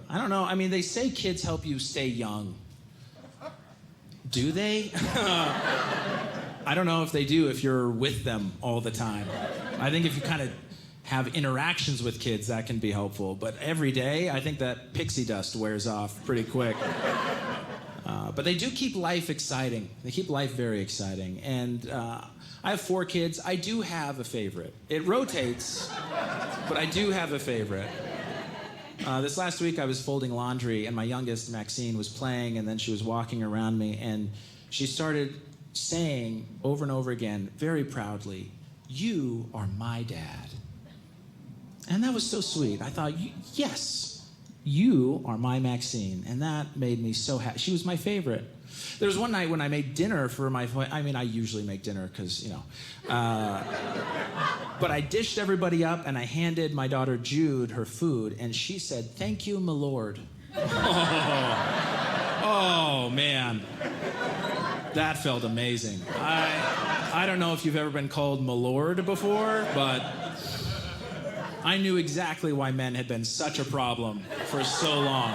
I don't know. I mean, they say kids help you stay young. Do they? I don't know if they do if you're with them all the time. I think if you kind of have interactions with kids, that can be helpful. But every day, I think that pixie dust wears off pretty quick. But they do keep life exciting. They keep life very exciting. And I have 4 kids. I do have a favorite. It rotates, but I do have a favorite. This last week, I was folding laundry, and my youngest, Maxine, was playing, and then she was walking around me, and she started saying over and over again, very proudly, "You are my dad." And that was so sweet. I thought, yes, you are my Maxine. And that made me so happy. She was my favorite. There was one night when I made dinner for I usually make dinner because, but I dished everybody up and I handed my daughter Jude her food and she said, "Thank you, my lord." Oh, man. That felt amazing. I don't know if you've ever been called my lord before, but I knew exactly why men had been such a problem for so long.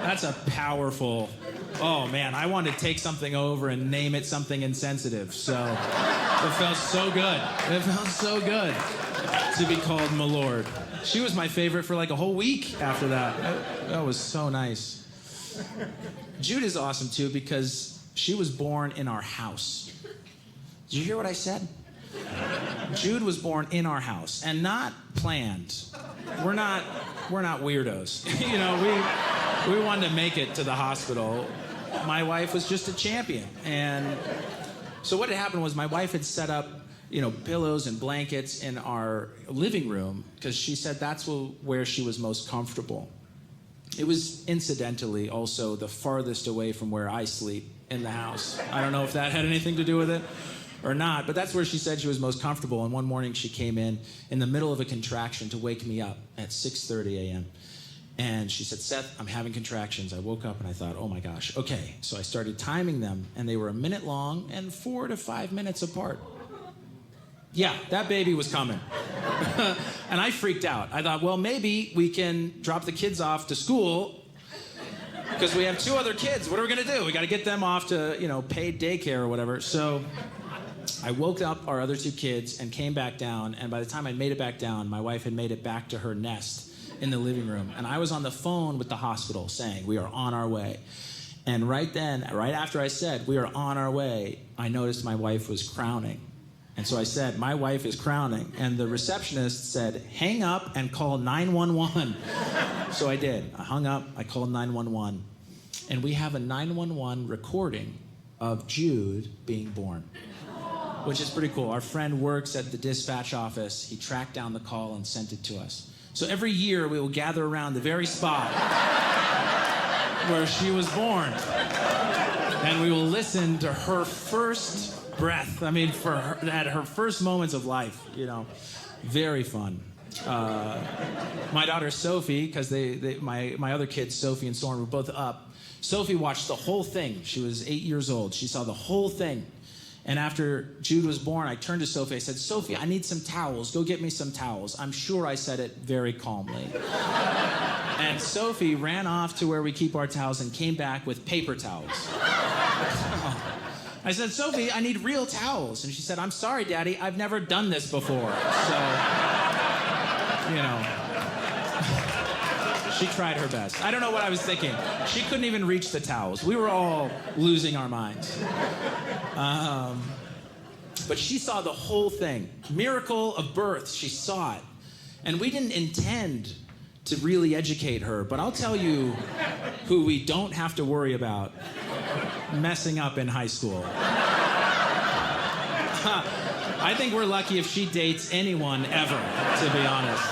That's a powerful... Oh, man, I wanted to take something over and name it something insensitive, so it felt so good. It felt so good to be called my lord. She was my favorite for like a whole week after that. That was so nice. Jude is awesome, too, because she was born in our house. Did you hear what I said? Jude was born in our house, and not planned. We're not weirdos. We wanted to make it to the hospital. My wife was just a champion. And so what had happened was my wife had set up, pillows and blankets in our living room because she said that's where she was most comfortable. It was incidentally also the farthest away from where I sleep in the house. I don't know if that had anything to do with it or not, but that's where she said she was most comfortable. And one morning she came in the middle of a contraction to wake me up at 6:30 a.m. And she said, "Seth, I'm having contractions." I woke up and I thought, oh my gosh, okay. So I started timing them, and they were a minute long and 4 to 5 minutes apart. Yeah, that baby was coming. And I freaked out. I thought, well, maybe we can drop the kids off to school because we have 2 other kids. What are we going to do? We got to get them off to, paid daycare or whatever. So I woke up our other 2 kids and came back down. And by the time I made it back down, my wife had made it back to her nest in the living room. And I was on the phone with the hospital saying, we are on our way. And right after I said, we are on our way, I noticed my wife was crowning. And so I said, my wife is crowning. And the receptionist said, hang up and call 911. So I did. I hung up, I called 911. And we have a 911 recording of Jude being born, which is pretty cool. Our friend works at the dispatch office. He tracked down the call and sent it to us. So every year we will gather around the very spot where she was born. And we will listen to her first breath. At her first moments of life, Very fun. My daughter Sophie, because my other kids, Sophie and Soren, were both up. Sophie watched the whole thing. She was 8 years old. She saw the whole thing. And after Jude was born, I turned to Sophie. I said, "Sophie, I need some towels. Go get me some towels." I'm sure I said it very calmly. And Sophie ran off to where we keep our towels and came back with paper towels. I said, "Sophie, I need real towels." And she said, "I'm sorry, Daddy. I've never done this before." So, she tried her best. I don't know what I was thinking. She couldn't even reach the towels. We were all losing our minds. But she saw the whole thing. Miracle of birth, she saw it. And we didn't intend to really educate her, but I'll tell you who we don't have to worry about messing up in high school. I think we're lucky if she dates anyone ever, to be honest.